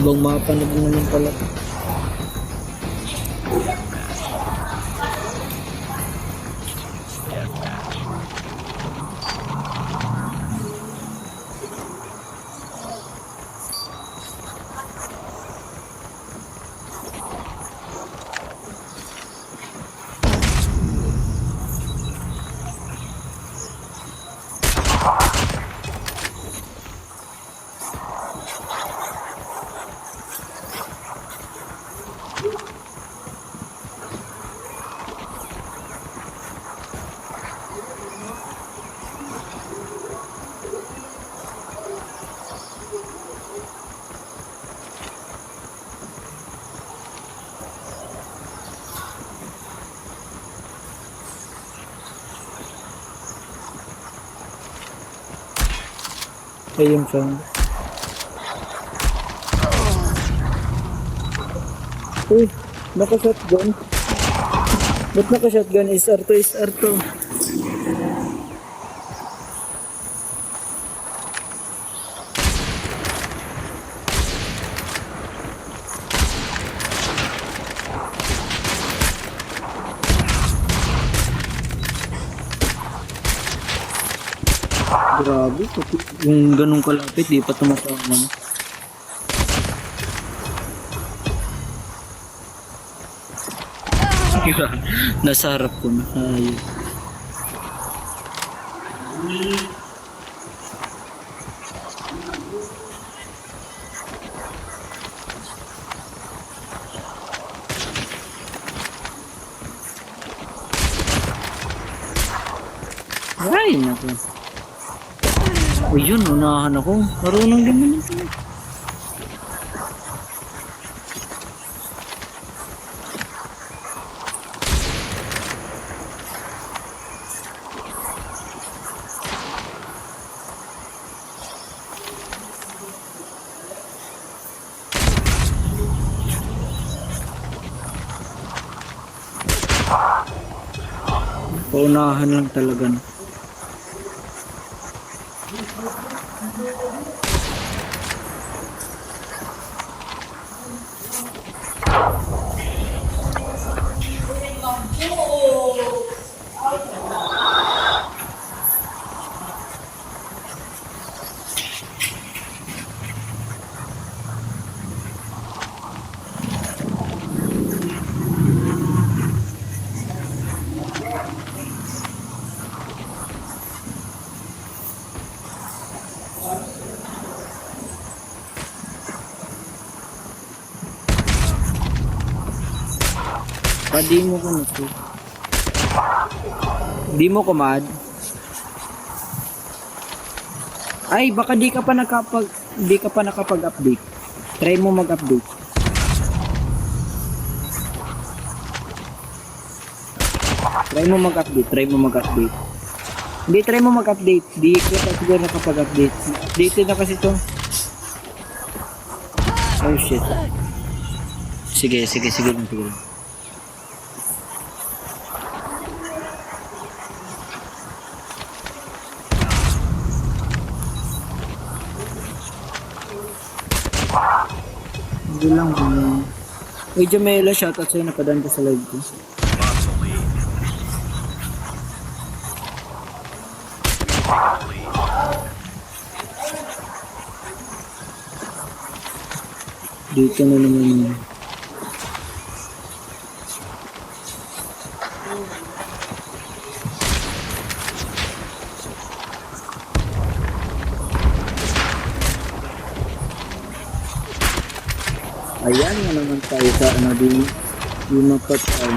Ibang mapa na din naman pala. Ayun siya. Uy, naka-shotgun. Ba't naka-shotgun? SR2, SR2. Grabe, yung ganun kalapit, di pa tumatama. Nasa harap ko na. Ay. Ay, naku. Ayun, unahan ako. Marunong din naman ito. Paunahan lang talaga. No? Di mo ko nato. Di mo ko mad. Ay, baka di ka pa nakapag-update. Try mo mag-update. Try mo mag-update. Hindi, try mo mag-update. Di ka pa siguro nakapag-update. Updated na kasi to. Oh shit. Sige. Hindi lang kung... Uy, Jamela, shoutout sa'yo. Napadaan ka sa live ko. Dito na naman yun. Ayan na naman tayo sa di mapatay.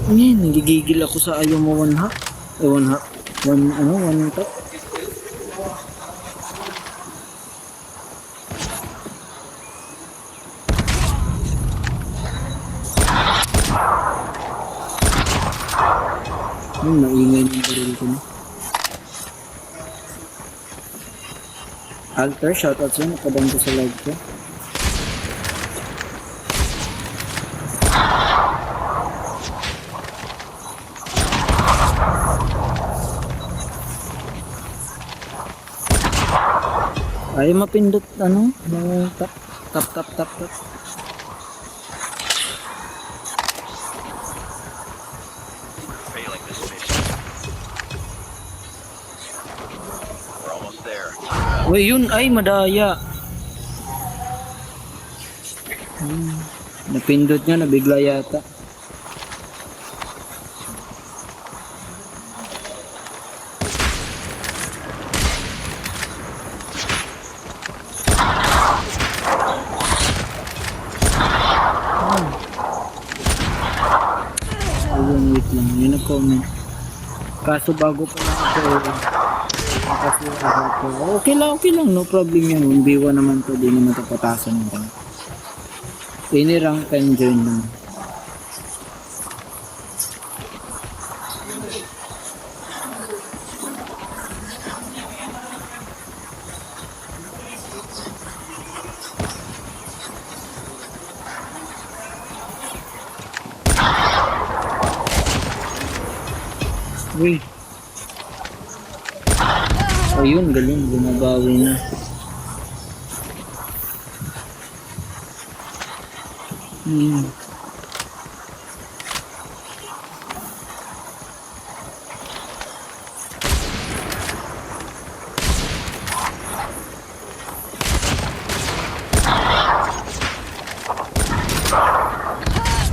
Ngayon, nagigigil ako sa ayaw mo one tap. Maingay ng baril ko na. Alter, shoutout sa'yo. Napadaan ko sa live ko. Ay mapindot ano? Yung tap tap tap tap tap. Failing this mission. We're almost there. Uy, yun ay madaya. Napindot niya, nabigla yata. Ayun, wait lang. Yun nag-comment. Kaso bago pa lang ako. Kasi ako. Okay lang. No problem yan. 1v1 naman to. Di naman ito patasan ng rank. Any rank can join naman. Uy. Ayun, galing. Bumabawi na.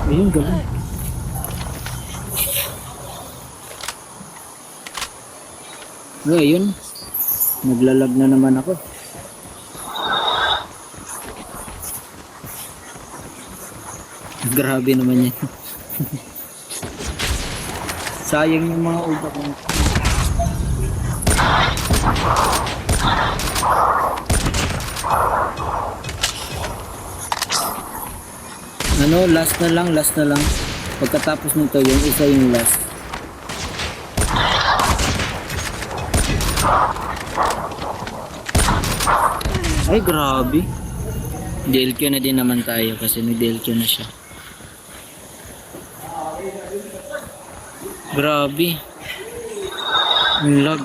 Ayun, galing. Ayun. Naglalag na naman ako. Grabe naman yan. Sayang yung mga utak ko. Ano, last na lang. Pagkatapos nito, yung isa yung last. Ay, grabe. DLQ na din naman tayo kasi may DLQ na siya. Grabe. Ang lag.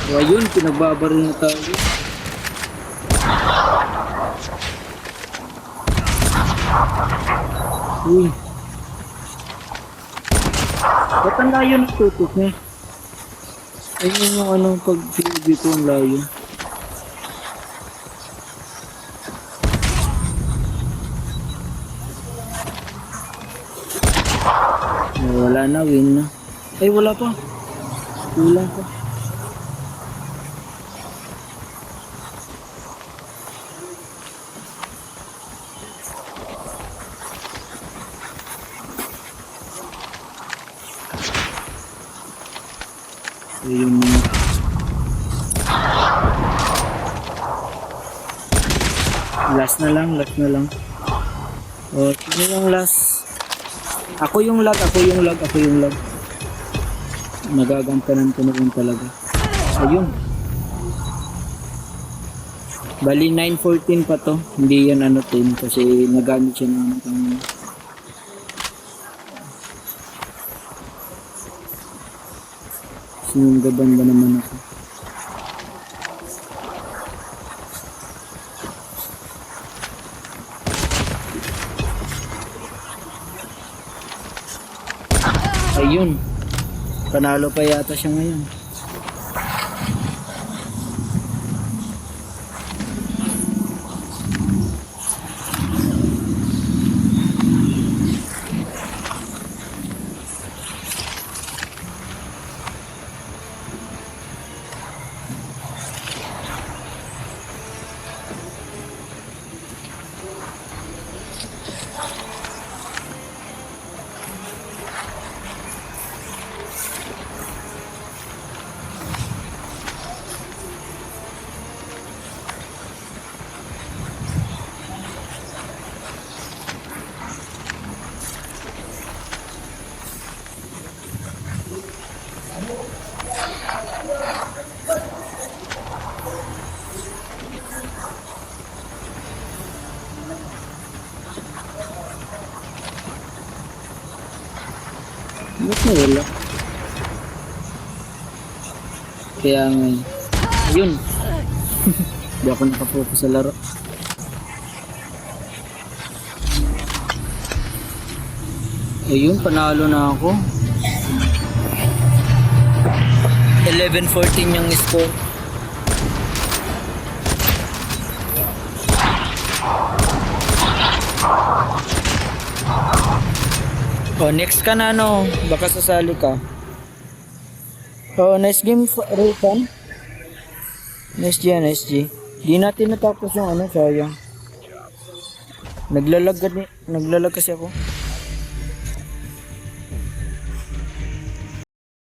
So, ayun, pinagbabaril na tayo. Uy. Ba't ang layo ng tutok niya? Ayun yung ano, pag PUB ko ang layo. Wala na, win na. Ay, wala pa. Kulang pa. Ayun na. Last na lang. O, sino yung last? Ako yung lag. Nagagampanan ko na rin talaga. Ayun. Bali 9:14 pa to. Hindi yan ano team kasi nagamit siya ng sinunggaban ba naman ako. Ayun. Panalo pa yata siya ngayon. Ba't nawala? Kaya nga, ayun. Hindi ako nakapokus sa laro. Ayun, panalo na ako. 11-14 yung score. Oh, next ka na no. Baka sasali ka. Oh, nice game, Raycon. Nice G, nice G. Di natin natapos yung ano, sayang. Naglalag kasi ako.